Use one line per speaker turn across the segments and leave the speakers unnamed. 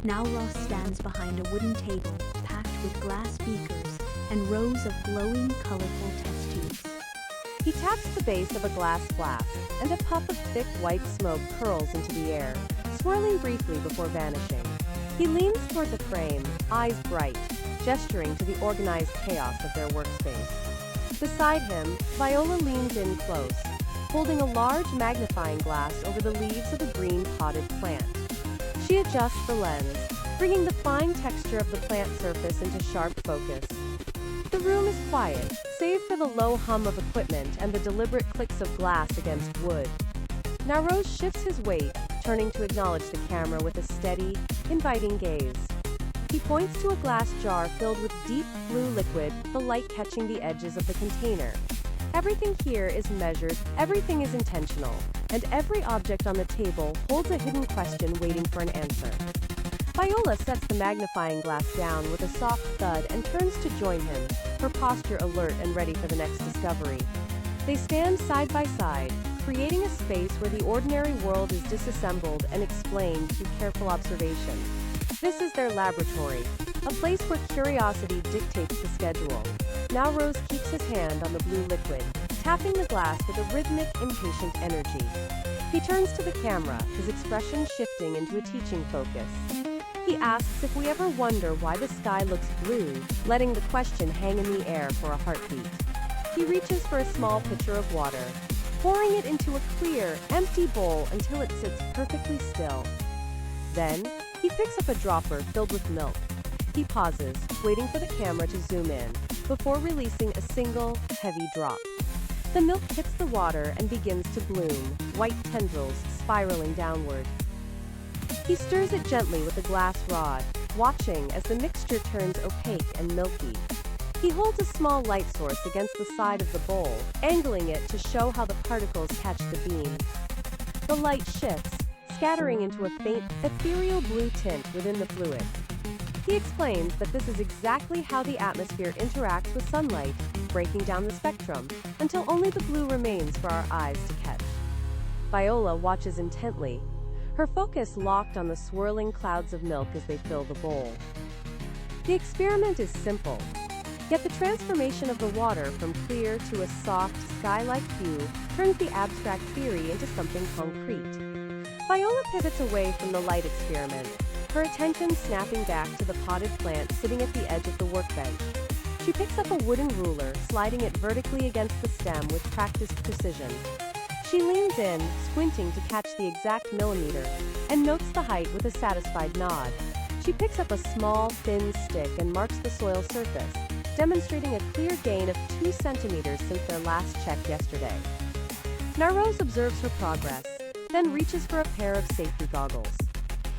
Now Ross stands behind a wooden table packed with glass beakers and rows of glowing, colorful test tubes.
He taps the base of a glass flask, and a puff of thick white smoke curls into the air, swirling briefly before vanishing. He leans toward the frame, eyes bright, gesturing to the organized chaos of their workspace. Beside him, Viola leans in close, holding a large magnifying glass over the leaves of a green potted plant. She adjusts the lens, bringing the fine texture of the plant surface into sharp focus. The room is quiet, save for the low hum of equipment and the deliberate clicks of glass against wood. Now Rose shifts his weight, turning to acknowledge the camera with a steady, inviting gaze. He points to a glass jar filled with deep blue liquid, the light catching the edges of the container. Everything here is measured, everything is intentional, and every object on the table holds a hidden question waiting for an answer. Viola sets the magnifying glass down with a soft thud and turns to join him, her posture alert and ready for the next discovery. They stand side by side, creating a space where the ordinary world is disassembled and explained through careful observation. This is their laboratory, a place where curiosity dictates the schedule. Now Rose keeps his hand on the blue liquid, tapping the glass with a rhythmic, impatient energy. He turns to the camera, his expression shifting into a teaching focus. He asks if we ever wonder why the sky looks blue, letting the question hang in the air for a heartbeat. He reaches for a small pitcher of water, pouring it into a clear, empty bowl until it sits perfectly still. Then, he picks up a dropper filled with milk. He pauses, waiting for the camera to zoom in, before releasing a single, heavy drop. The milk hits the water and begins to bloom, white tendrils spiraling downward. He stirs it gently with a glass rod, watching as the mixture turns opaque and milky. He holds a small light source against the side of the bowl, angling it to show how the particles catch the beam. The light shifts, scattering into a faint, ethereal blue tint within the fluid. He explains that this is exactly how the atmosphere interacts with sunlight, breaking down the spectrum, until only the blue remains for our eyes to catch. Viola watches intently, her focus locked on the swirling clouds of milk as they fill the bowl. The experiment is simple, yet the transformation of the water from clear to a soft, sky-like hue turns the abstract theory into something concrete. Viola pivots away from the light experiment, her attention snapping back to the potted plant sitting at the edge of the workbench. She picks up a wooden ruler, sliding it vertically against the stem with practiced precision. She leans in, squinting to catch the exact millimeter, and notes the height with a satisfied nod. She picks up a small, thin stick and marks the soil surface, demonstrating a clear gain of 2 centimeters since their last check yesterday. Rose observes her progress, then reaches for a pair of safety goggles.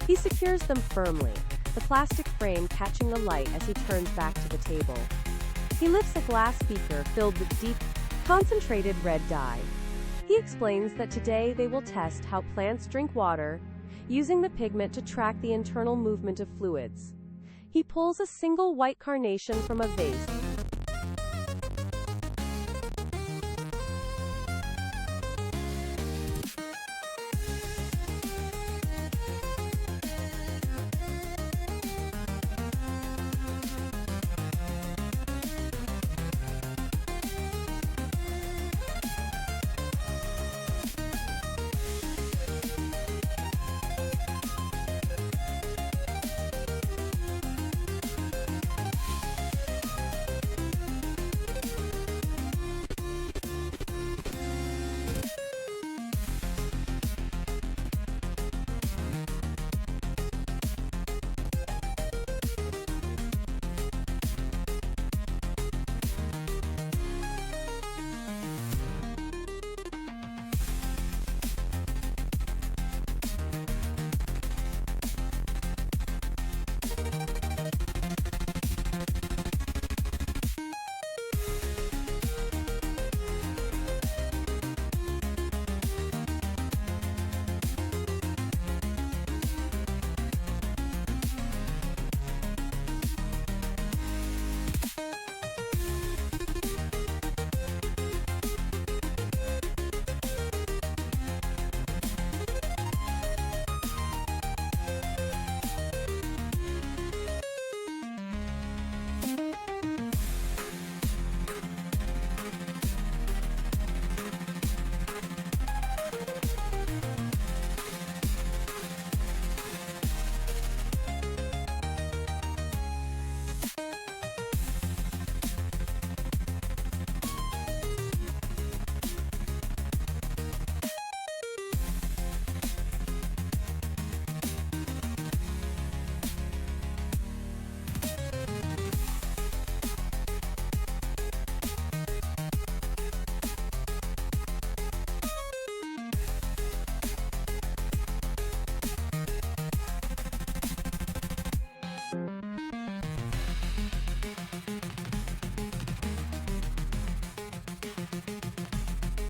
He secures them firmly, the plastic frame catching the light as he turns back to the table. He lifts a glass beaker filled with deep, concentrated red dye. He explains that today they will test how plants drink water, using the pigment to track the internal movement of fluids. He pulls a single white carnation from a vase